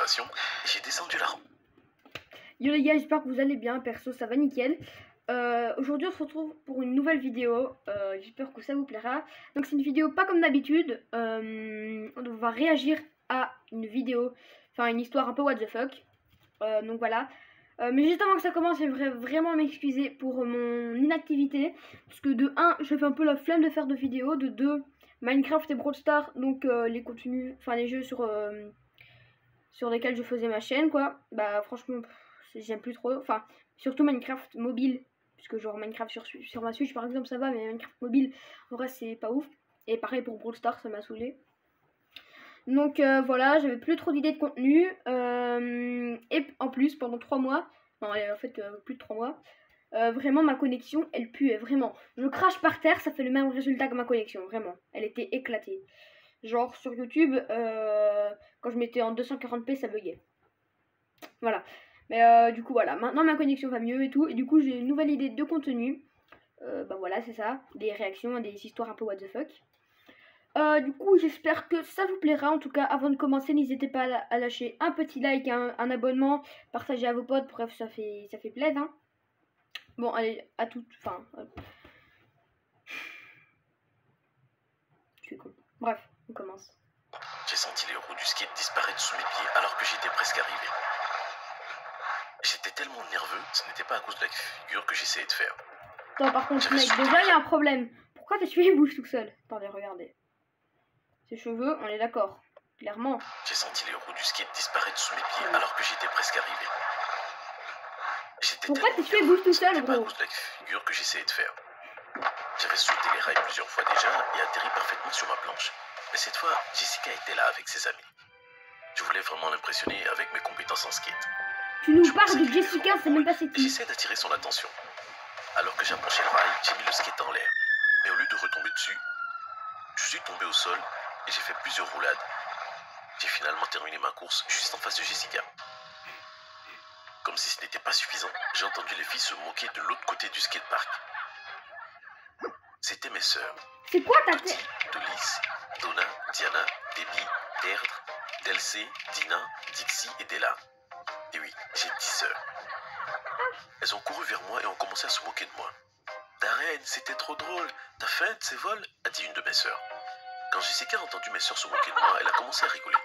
confirmation et j'ai descendu la rampe. Yo les gars, j'espère que vous allez bien, perso ça va nickel. Aujourd'hui on se retrouve pour une nouvelle vidéo, j'espère que ça vous plaira. Donc c'est une vidéo pas comme d'habitude, on va réagir à une vidéo, enfin une histoire un peu what the fuck. Donc voilà, mais juste avant que ça commence, j'aimerais vraiment m'excuser pour mon inactivité. Parce que de 1, je fais un peu la flemme de faire de vidéos, de 2, Minecraft et Brawl Stars, donc les contenus, enfin les jeux sur lesquels je faisais ma chaîne quoi, bah franchement j'aime plus trop, enfin surtout Minecraft mobile, puisque genre Minecraft sur ma Switch par exemple ça va, mais Minecraft mobile en vrai c'est pas ouf, et pareil pour Brawl Stars, ça m'a saoulé. Donc voilà, j'avais plus trop d'idées de contenu, et en plus pendant 3 mois, non en fait plus de 3 mois, vraiment ma connexion elle puait, vraiment, je crache par terre, ça fait le même résultat que ma connexion, vraiment, elle était éclatée. Genre sur YouTube, quand je mettais en 240p, ça buguait. Voilà. Mais du coup, voilà. Maintenant, ma connexion va mieux et tout. Et du coup, j'ai une nouvelle idée de contenu. Bah voilà, c'est ça. Des réactions, des histoires un peu what the fuck. Du coup, j'espère que ça vous plaira. En tout cas, avant de commencer, n'hésitez pas à lâcher un petit like, un abonnement, partager à vos potes. Bref, ça fait plaisir. Hein. Bon, allez, à toutes. Enfin. Je suis con. Bref, on commence. J'ai senti les roues du skate disparaître sous mes pieds alors que j'étais presque arrivé. J'étais tellement nerveux, ce n'était pas à cause de la figure que j'essayais de faire. Non, par contre, mec, déjà il y a un problème. Pourquoi tes cheveux bougent tout seul? Attendez, regardez. Ses cheveux, on est d'accord. Clairement. J'ai senti les roues du skate disparaître sous mes pieds alors que j'étais presque arrivé. Pourquoi tes cheveux bougent tout seul, gros? C'était pas à gros? cause de la figure que j'essayais de faire. J'avais sauté les rails plusieurs fois déjà et atterri parfaitement sur ma planche. Mais cette fois, Jessica était là avec ses amis. Je voulais vraiment l'impressionner avec mes compétences en skate. Tu nous parles de Jessica, c'est même pas c'est qui. J'essaie d'attirer son attention. Alors que j'approchais le rail, j'ai mis le skate en l'air. Mais au lieu de retomber dessus, je suis tombé au sol et j'ai fait plusieurs roulades. J'ai finalement terminé ma course juste en face de Jessica. Comme si ce n'était pas suffisant, j'ai entendu les filles se moquer de l'autre côté du skatepark. C'était mes sœurs. C'est quoi ta tête? Dolis, Donna, Diana, Debbie, Deirdre, Delcé, Dina, Dixie et Della. Et oui, j'ai 10 sœurs. Elles ont couru vers moi et ont commencé à se moquer de moi. Darren, c'était trop drôle. T'as faim de ces vols? A dit une de mes sœurs. Quand Jessica a entendu mes sœurs se moquer de moi, elle a commencé à rigoler.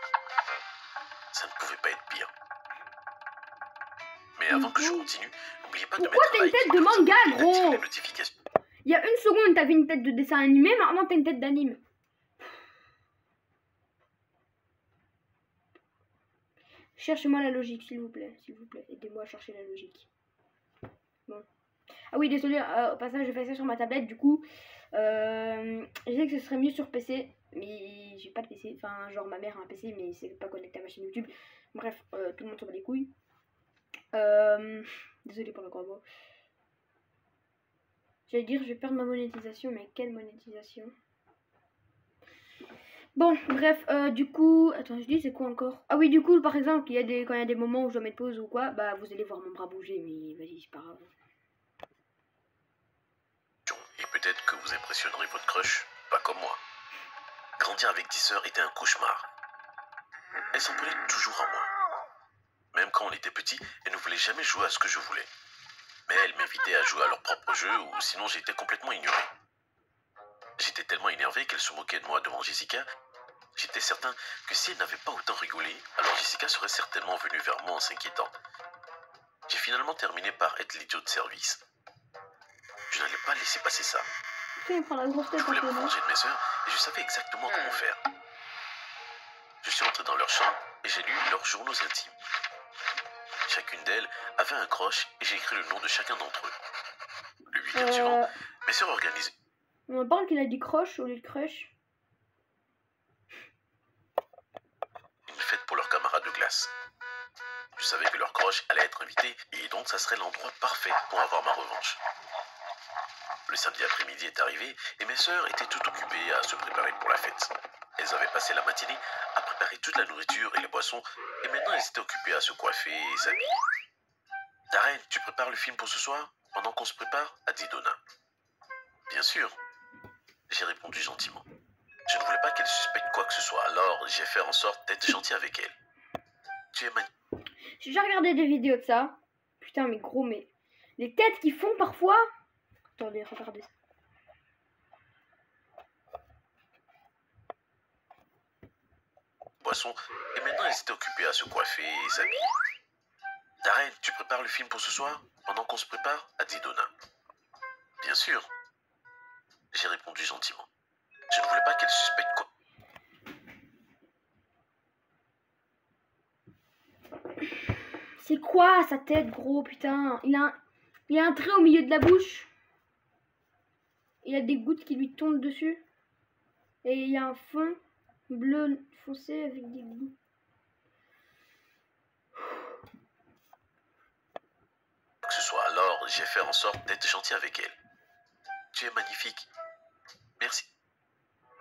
Ça ne pouvait pas être pire. Mais avant que je continue, n'oubliez pas de mettre un like. Pourquoi t'as une tête de manga, gros? Il y a une seconde, t'avais une tête de dessin animé, maintenant t'as une tête d'anime. Cherchez-moi la logique, s'il vous plaît. S'il vous plaît, aidez-moi à chercher la logique. Bon. Ah oui, désolé, au passage, je fais ça sur ma tablette, du coup. Je sais que ce serait mieux sur PC, mais j'ai pas de PC. Enfin, genre, ma mère a un PC, mais c'est pas connecté à ma chaîne YouTube. Bref, tout le monde s'en bat les couilles. Désolé pour le gros mot. J'allais dire, je vais perdre ma monétisation, mais quelle monétisation? Bon, bref, du coup, attends, je dis c'est quoi encore? Ah oui, du coup, par exemple, quand il y a des moments où je dois mettre pause ou quoi, bah vous allez voir mon bras bouger, mais vas-y, c'est pas grave. Et peut-être que vous impressionnerez votre crush, pas comme moi. Grandir avec 10 sœurs était un cauchemar. Elles s'en prenaient toujours à moi. Même quand on était petits, elles ne voulaient jamais jouer à ce que je voulais. Mais elles m'invitaient à jouer à leur propre jeu ou sinon j'étais complètement ignoré. J'étais tellement énervé qu'elles se moquaient de moi devant Jessica. J'étais certain que si elle n'avait pas autant rigolé, alors Jessica serait certainement venue vers moi en s'inquiétant. J'ai finalement terminé par être l'idiot de service. Je n'allais pas laisser passer ça. Je voulais me venger de mes sœurs et je savais exactement comment faire. Je suis entré dans leur chambre et j'ai lu leurs journaux intimes. Chacune d'elles avait un croche et j'ai écrit le nom de chacun d'entre eux. Le week-end suivant, mes sœurs organisaient. On parle qu'il a dit croche au lieu de crush. Une fête pour leurs camarades de classe. Je savais que leur croche allait être invitée et donc ça serait l'endroit parfait pour avoir ma revanche. Le samedi après-midi est arrivé et mes sœurs étaient toutes occupées à se préparer pour la fête. Elles avaient passé la matinée à préparer toute la nourriture et les boissons et maintenant elles étaient occupées à se coiffer et s'habiller. Darren, tu prépares le film pour ce soir pendant qu'on se prépare? A dit Donna. Bien sûr. J'ai répondu gentiment. Je ne voulais pas qu'elle suspecte quoi que ce soit, alors j'ai fait en sorte d'être gentil avec elle. Tu es magnifique. J'ai déjà regardé des vidéos de ça. Putain, mais gros, mais... Les têtes qu'ils font parfois... Attendez, regardez ça. Poisson, et maintenant ils étaient occupés à se coiffer et s'habiller. Darren, tu prépares le film pour ce soir? Pendant qu'on se prépare? A dit Donna. Bien sûr. J'ai répondu gentiment. Je ne voulais pas qu'elle suspecte quoi. C'est quoi sa tête, gros, putain? Il a un trait au milieu de la bouche. Il a des gouttes qui lui tombent dessus. Et il y a un fond bleu foncé avec des gouttes. Que ce soit alors, j'ai fait en sorte d'être gentil avec elle. Tu es magnifique. Merci.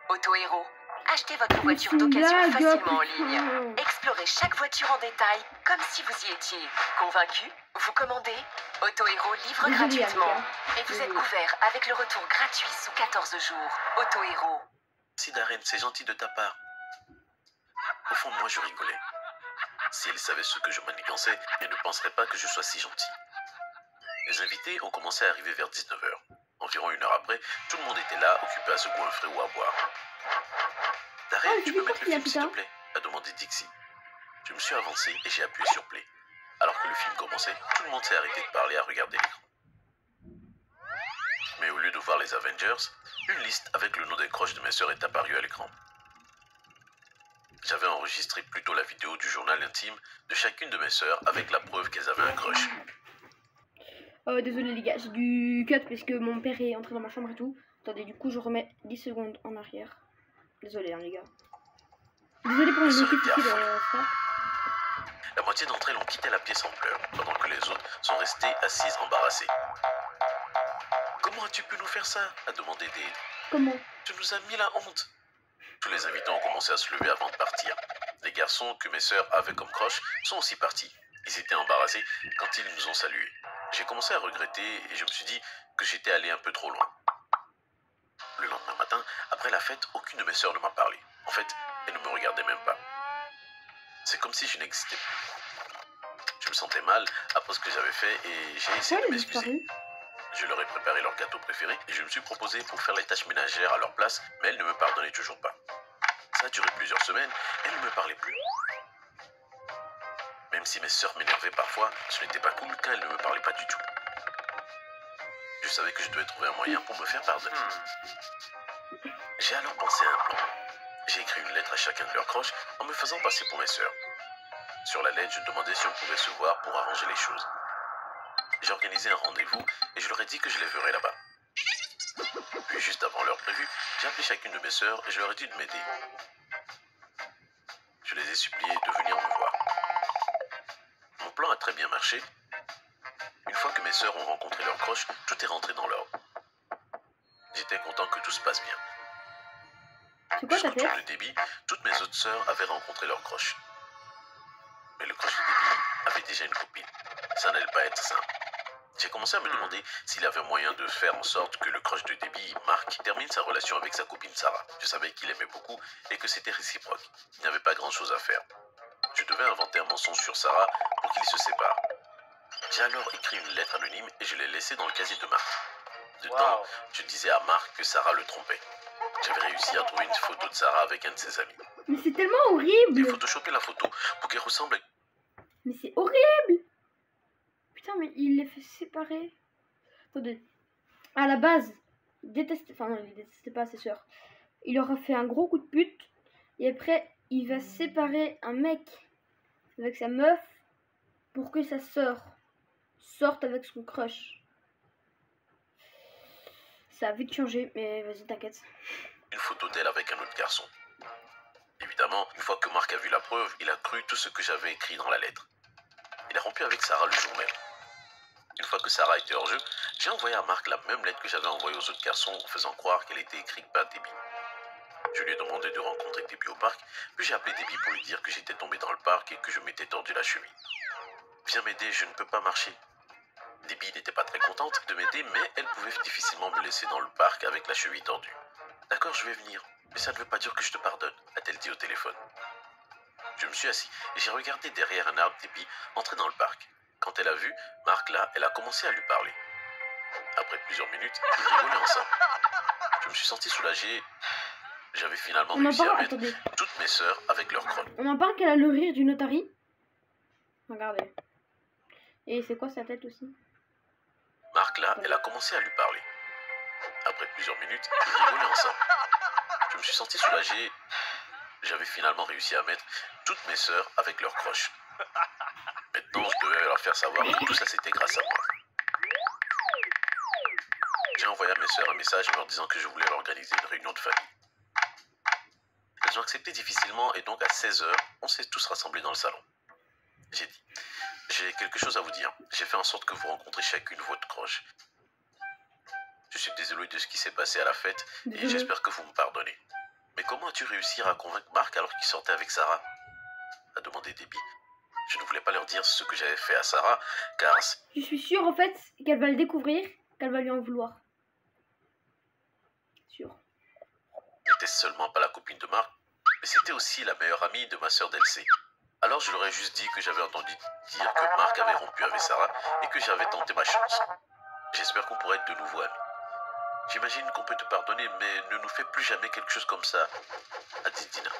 Auto-héros. Achetez votre voiture d'occasion facilement en ligne. Explorez chaque voiture en détail, comme si vous y étiez. Convaincu? Vous commandez? Auto-héros livre gratuitement. Et vous êtes couvert avec le retour gratuit sous 14 jours. Auto-héros. Merci Darren, c'est gentil de ta part. Au fond, moi je rigolais. Si elle savait ce que je manigançais, elle ne penserait pas que je sois si gentil. Les invités ont commencé à arriver vers 19 h. Environ 1 heure après, tout le monde était là, occupé à se goinfrer ou à boire. Darren, tu peux mettre le film s'il te plaît? A demandé Dixie. Je me suis avancé et j'ai appuyé sur play. Alors que le film commençait, tout le monde s'est arrêté de parler à regarder l'écran. Mais au lieu de voir les Avengers, une liste avec le nom des croches de mes sœurs est apparue à l'écran. J'avais enregistré plutôt la vidéo du journal intime de chacune de mes sœurs avec la preuve qu'elles avaient un crush. Désolé les gars, j'ai du cut parce que mon père est entré dans ma chambre et tout. Attendez, du coup je remets 10 secondes en arrière. Désolé hein, les gars. Désolé pour les notifications de ça. La moitié d'entre elles ont quitté la pièce en pleurs, pendant que les autres sont restées assises embarrassées. Comment as-tu pu nous faire ça? A demandé Dave. Comment? Tu nous as mis la honte. Tous les invités ont commencé à se lever avant de partir. Les garçons que mes sœurs avaient comme croche sont aussi partis. Ils étaient embarrassés quand ils nous ont salués. J'ai commencé à regretter et je me suis dit que j'étais allé un peu trop loin. Le lendemain matin, après la fête, aucune de mes sœurs ne m'a parlé. En fait, elles ne me regardaient même pas. C'est comme si je n'existais plus. Je me sentais mal après ce que j'avais fait et j'ai essayé de m'excuser. Je leur ai préparé leur gâteau préféré et je me suis proposé pour faire les tâches ménagères à leur place, mais elles ne me pardonnaient toujours pas. Ça a duré plusieurs semaines, elles ne me parlaient plus. Même si mes sœurs m'énervaient parfois, ce n'était pas cool car elles ne me parlaient pas du tout. Je savais que je devais trouver un moyen pour me faire pardonner. J'ai alors pensé à un plan. J'ai écrit une lettre à chacun de leurs croches en me faisant passer pour mes sœurs. Sur la lettre, je demandais si on pouvait se voir pour arranger les choses. J'ai organisé un rendez-vous et je leur ai dit que je les verrais là-bas. Puis juste avant l'heure prévue, j'ai appelé chacune de mes sœurs et je leur ai dit de m'aider. Je les ai suppliées de venir me voir. Mon plan a très bien marché. Une fois que mes sœurs ont rencontré leurs croches, tout est rentré dans l'ordre. J'étais content que tout se passe bien. Jusqu'au tour de Debbie, toutes mes autres sœurs avaient rencontré leurs croches. Mais le crush de Debbie avait déjà une copine. Ça n'allait pas être simple. J'ai commencé à me demander s'il avait moyen de faire en sorte que le crush de Debbie, Mark, termine sa relation avec sa copine Sarah. Je savais qu'il aimait beaucoup et que c'était réciproque. Il n'y avait pas grand-chose à faire. Je devais inventer un mensonge sur Sarah pour qu'ils se séparent. J'ai alors écrit une lettre anonyme et je l'ai laissée dans le casier de Mark. Dedans, je disais à Mark que Sarah le trompait. J'avais réussi à trouver une photo de Sarah avec un de ses amis. Mais c'est tellement horrible! J'ai photoshopé la photo pour qu'elle ressemble à... Mais c'est horrible! Putain, mais il les fait séparer. Attendez. À la base, il détestait... Enfin non, il détestait pas ses sœurs. Il leur a fait un gros coup de pute. Et après, il va séparer un mec avec sa meuf pour que sa sœur sorte avec son crush. Ça a vite changé, mais vas-y, t'inquiète. Une photo d'elle avec un autre garçon. Évidemment, une fois que Mark a vu la preuve, il a cru tout ce que j'avais écrit dans la lettre. Il a rompu avec Sarah le jour même. Une fois que Sarah était hors jeu, j'ai envoyé à Mark la même lettre que j'avais envoyée aux autres garçons en faisant croire qu'elle était écrite par Debbie. Je lui ai demandé de rencontrer Debbie au parc, puis j'ai appelé Debbie pour lui dire que j'étais tombé dans le parc et que je m'étais tordu la cheville. Viens m'aider, je ne peux pas marcher. Debbie n'était pas très contente de m'aider, mais elle pouvait difficilement me laisser dans le parc avec la cheville tordue. D'accord, je vais venir, mais ça ne veut pas dire que je te pardonne, a-t-elle dit au téléphone. Je me suis assis et j'ai regardé derrière un arbre Debbie entrer dans le parc. Quand elle a vu Marc là, elle a commencé à lui parler. Après plusieurs minutes, ils rigolaient ensemble. Je me suis senti soulagé. J'avais finalement réussi à mettre toutes mes sœurs avec leur crotte. On en parle qu'elle a le rire du notari. Regardez. Et c'est quoi sa tête aussi? Marc là, elle a commencé à lui parler. Après plusieurs minutes, ils rigolaient ensemble. Je me suis senti soulagé. J'avais finalement réussi à mettre toutes mes sœurs avec leurs croches. Maintenant, je devais leur faire savoir que tout ça c'était grâce à moi. J'ai envoyé à mes sœurs un message en leur disant que je voulais organiser une réunion de famille. Elles ont accepté difficilement et donc à 16 h, on s'est tous rassemblés dans le salon. J'ai dit, j'ai quelque chose à vous dire. J'ai fait en sorte que vous rencontrez chacune votre croche. Je suis désolé de ce qui s'est passé à la fête et j'espère que vous me pardonnez. Mais comment as-tu réussi à convaincre Marc alors qu'il sortait avec Sarah? A demandé Debbie. Je ne voulais pas leur dire ce que j'avais fait à Sarah, car... Je suis sûre en fait qu'elle va le découvrir, qu'elle va lui en vouloir. Sûr. N'était seulement pas la copine de Marc, mais c'était aussi la meilleure amie de ma sœur Delcey. Alors je leur ai juste dit que j'avais entendu dire que Marc avait rompu avec Sarah et que j'avais tenté ma chance. J'espère qu'on pourrait être de nouveau amis. J'imagine qu'on peut te pardonner, mais ne nous fais plus jamais quelque chose comme ça, a dit Dina.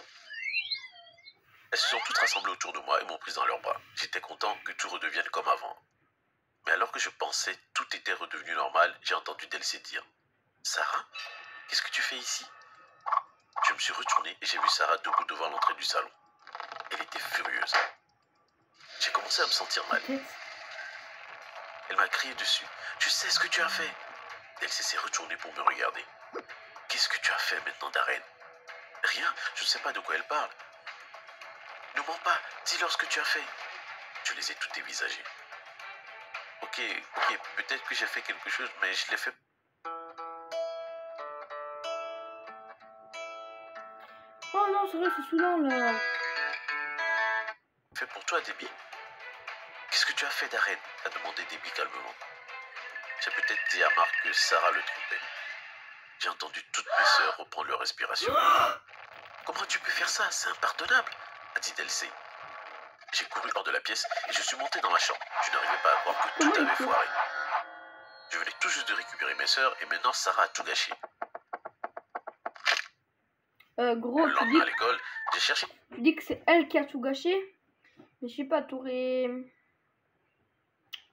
Elles se sont toutes rassemblées autour de moi et m'ont prise dans leurs bras. J'étais content que tout redevienne comme avant. Mais alors que je pensais tout était redevenu normal, j'ai entendu Delcey dire « Sarah, qu'est-ce que tu fais ici ?» Je me suis retourné et j'ai vu Sarah debout devant l'entrée du salon. Elle était furieuse. J'ai commencé à me sentir mal. Elle m'a crié dessus. « Je sais ce que tu as fait !» Delcey s'est retournée pour me regarder. « Qu'est-ce que tu as fait maintenant, Darren ?»« Rien, je ne sais pas de quoi elle parle. »« Ne mens pas, dis-leur ce que tu as fait. » Je les ai toutes dévisagées. Ok, peut-être que j'ai fait quelque chose, mais je l'ai fait. Oh non, c'est vrai, c'est saoulant là. Fait pour toi, Debbie. Qu'est-ce que tu as fait, Darren? A demandé Debbie calmement. J'ai peut-être dit à Marc que Sarah le trompait. J'ai entendu toutes mes sœurs reprendre leur respiration. Comment tu peux faire ça? C'est impardonnable, a dit Delcey. J'ai couru hors de la pièce et je suis monté dans la chambre. Je n'arrivais pas à croire que tout avait foiré. Je venais tout juste de récupérer mes sœurs et maintenant Sarah a tout gâché. Gros, le lendemain à l'école, j'ai cherché. Tu dis que c'est elle qui a tout gâché, mais je sais pas, t'aurais...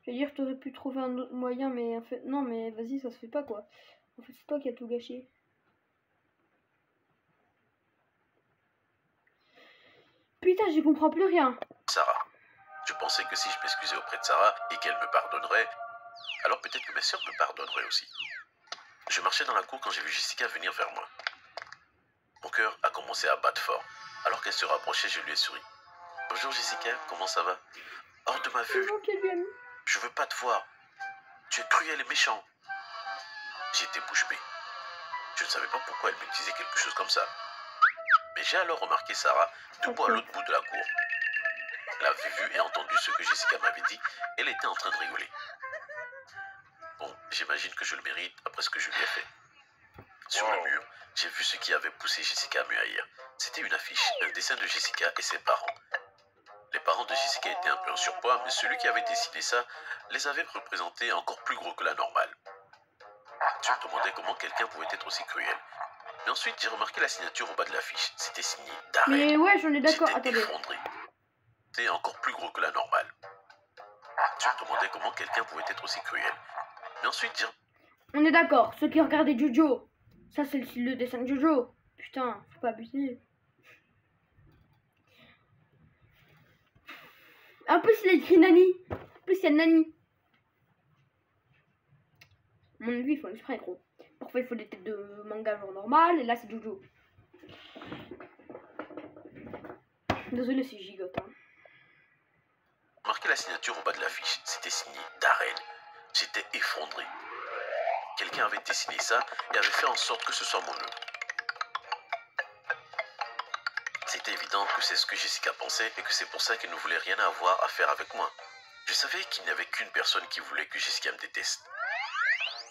Je veux dire, t'aurais pu trouver un autre moyen, mais en fait, non, mais vas-y, ça se fait pas quoi. En fait, c'est toi qui as tout gâché. Putain, j'y comprends plus rien. Sarah. Je pensais que si je m'excusais auprès de Sarah et qu'elle me pardonnerait, alors peut-être que mes sœurs me pardonneraient aussi. Je marchais dans la cour quand j'ai vu Jessica venir vers moi. Mon cœur a commencé à battre fort. Alors qu'elle se rapprochait, je lui ai souri. « Bonjour Jessica, comment ça va? Hors de ma vue. Je veux pas te voir. Tu es cruel et méchant. » J'étais bouche bée. Je ne savais pas pourquoi elle me disait quelque chose comme ça. Mais j'ai alors remarqué Sarah debout à l'autre bout de la cour. Elle avait vu et entendu ce que Jessica m'avait dit. Elle était en train de rigoler. Bon, j'imagine que je le mérite après ce que je lui ai fait. Sur le mur, j'ai vu ce qui avait poussé Jessica à me haïr. C'était une affiche, un dessin de Jessica et ses parents. Les parents de Jessica étaient un peu en surpoids, mais celui qui avait dessiné ça les avait représentés encore plus gros que la normale. Je me demandais comment quelqu'un pouvait être aussi cruel. Mais ensuite, j'ai remarqué la signature au bas de l'affiche. C'était signé Darren. Mais ouais, j'en ai d'accord. J'étais effondré. C'était encore plus gros que la normale. Je me demandais comment quelqu'un pouvait être aussi cruel. Mais ensuite, j'ai... On est d'accord, ceux qui regardaient Jojo. Ça, c'est le dessin de Jojo. Putain, faut pas abuser. En plus, il a écrit Nani. En plus, il y a Nani. À mon avis, il faut exprès, gros. Parfois, il faut des têtes de manga genre normal. Et là, c'est Jojo. Désolé, c'est gigote. Hein. Marqué la signature au bas de l'affiche. C'était signé Darren. J'étais effondré. Quelqu'un avait dessiné ça et avait fait en sorte que ce soit mon nom. C'était évident que c'est ce que Jessica pensait et que c'est pour ça qu'elle ne voulait rien avoir à faire avec moi. Je savais qu'il n'y avait qu'une personne qui voulait que Jessica me déteste.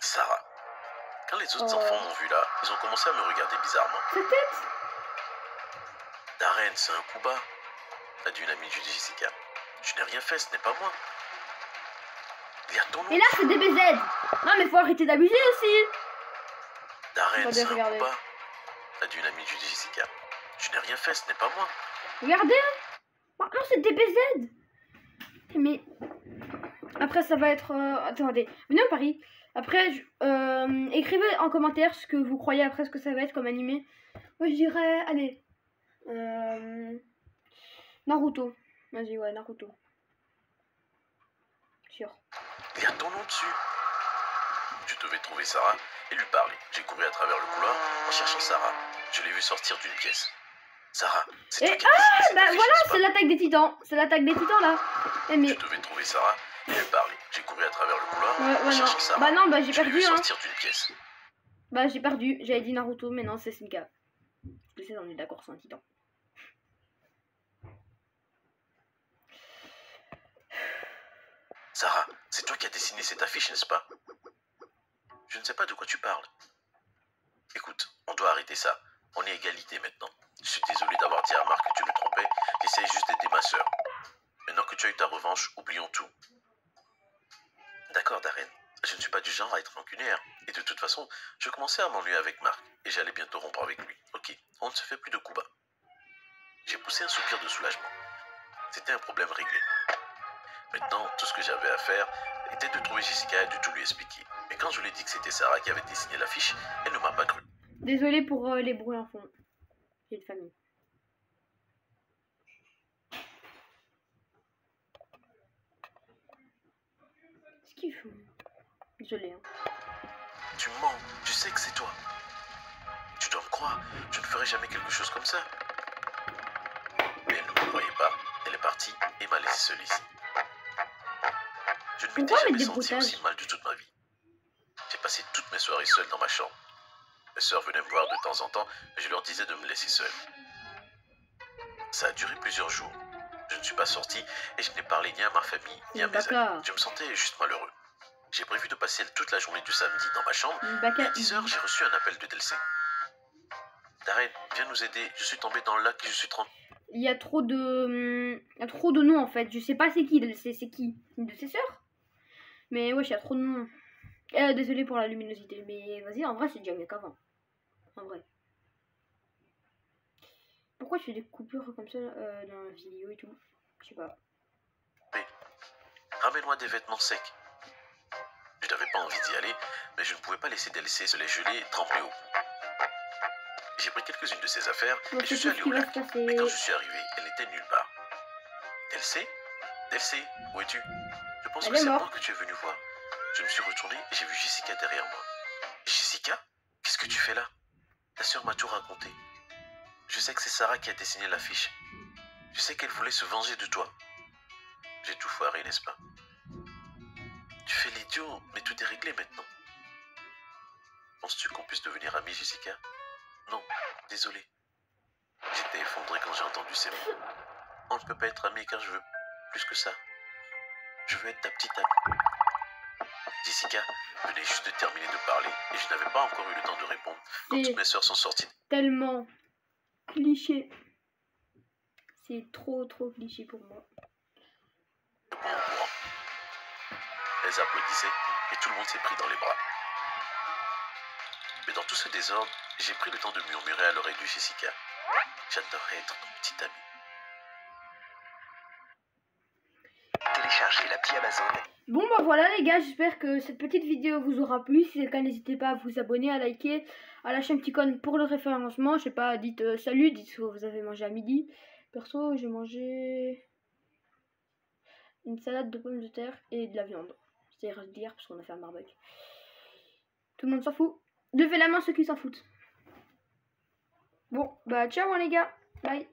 Sarah. Quand les autres enfants m'ont vu là, ils ont commencé à me regarder bizarrement. Sa tête? Darren, c'est un coup bas. a dit une amie de Jessica. Je n'ai rien fait, ce n'est pas moi. Il y a ton nom. Et là, c'est DBZ. Non, mais faut arrêter d'abuser aussi. Darren, c'est un regardez. combat, a dit une amie de Jessica. Je n'ai rien fait, ce n'est pas moi. Regardez. Oh, non, c'est DBZ. Mais après, ça va être... Attendez, venez à Paris. Après, écrivez en commentaire ce que vous croyez après ce que ça va être comme animé. Moi, je dirais, allez, Naruto. Vas-y, ouais, Naruto. Sûr. Il y a ton nom dessus. Je devais trouver Sarah et lui parler. J'ai couru à travers le couloir en cherchant Sarah. Je l'ai vue sortir d'une pièce. Sarah, c'est toi qui as dessiné cette bah affiche, voilà, n'est-ce c'est l'attaque des titans. C'est l'attaque des titans, là. Mais... Je devais trouver Sarah et lui parler. J'ai couru à travers le couloir en ouais, cherchant non. Sarah. Bah non, bah j'ai Je l'ai perdu, vue hein. sortir d'une pièce. Bah j'ai perdu. J'avais dit Naruto, mais non, c'est Shinka. Je sais, on est d'accord, c'est un titan. Sarah, c'est toi qui as dessiné cette affiche, n'est-ce pas? Je ne sais pas de quoi tu parles. Écoute, on doit arrêter ça. On est égalité maintenant. Je suis désolé d'avoir dit à Marc que tu le trompais. J'essaye juste d'aider ma soeur. Maintenant que tu as eu ta revanche, oublions tout. D'accord, Darren. Je ne suis pas du genre à être rancunière. Et de toute façon, je commençais à m'ennuyer avec Marc. Et j'allais bientôt rompre avec lui. Ok, on ne se fait plus de coups bas. J'ai poussé un soupir de soulagement. C'était un problème réglé. Maintenant, tout ce que j'avais à faire était de trouver Jessica et de tout lui expliquer. Mais quand je lui ai dit que c'était Sarah qui avait dessiné l'affiche, elle ne m'a pas cru. Désolée pour les bruits en fond. J'ai une famille. Qu'est-ce qu'il faut? Désolée. Hein. Tu mens, tu sais que c'est toi. Tu dois me croire, je ne ferai jamais quelque chose comme ça. Mais elle ne me croyait pas. Elle est partie et m'a laissé seule ici. Je ne m'étais jamais senti aussi mal de toute ma vie. J'ai passé toutes mes soirées seule dans ma chambre. Mes sœurs venaient me voir de temps en temps, mais je leur disais de me laisser seule. Ça a duré plusieurs jours. Je ne suis pas sorti et je n'ai parlé ni à ma famille ni à mes amis. Je me sentais juste malheureux. J'ai prévu de passer toute la journée du samedi dans ma chambre. Et à 10h, j'ai reçu un appel de Delcé. Darren, viens nous aider. Je suis tombé dans le lac et je suis trempé. Il y a trop de noms en fait. Je sais pas c'est qui Delcé, c'est qui? Une de ses sœurs? Mais wesh, il y a trop de noms. Désolé pour la luminosité, mais vas-y, en vrai, c'est déjà mieux qu'avant. En vrai. Pourquoi tu fais des coupures comme ça dans la vidéo et tout? Je sais pas. Ramène-moi des vêtements secs. Je n'avais pas envie d'y aller, mais je ne pouvais pas laisser Delcé se les geler et tremper au bout. J'ai pris quelques-unes de ses affaires et je suis allé au lac. Mais quand je suis arrivé, elle n'était nulle part. Delcé? Delcé, où es-tu? Je pense que c'est moi que tu es venu voir. Je me suis retourné et j'ai vu Jessica derrière moi. Jessica? Qu'est-ce que tu fais là? Ta sœur m'a tout raconté. Je sais que c'est Sarah qui a dessiné l'affiche. Je sais qu'elle voulait se venger de toi. J'ai tout foiré, n'est-ce pas? Tu fais l'idiot, mais tout est réglé maintenant. Penses-tu qu'on puisse devenir amis, Jessica? Non, désolé. J'étais effondré quand j'ai entendu ces mots. On ne peut pas être amis car je veux plus que ça. Je veux être ta petite amie. Jessica venait juste de terminer de parler et je n'avais pas encore eu le temps de répondre quand toutes mes sœurs sont sorties. Tellement cliché. C'est trop cliché pour moi. Elles applaudissaient et tout le monde s'est pris dans les bras. Mais dans tout ce désordre, j'ai pris le temps de murmurer à l'oreille de Jessica. J'adorerais être ton petite amie. Téléchargez l'appli Amazon. Bon bah voilà les gars, j'espère que cette petite vidéo vous aura plu. Si c'est le cas, n'hésitez pas à vous abonner, à liker, à lâcher un petit icône pour le référencement. Je sais pas, dites salut, dites ce que vous avez mangé à midi. Perso, j'ai mangé une salade de pommes de terre et de la viande. C'est reste d'hier parce qu'on a fait un barbecue. Tout le monde s'en fout. Levez la main ceux qui s'en foutent. Bon, bah ciao les gars. Bye.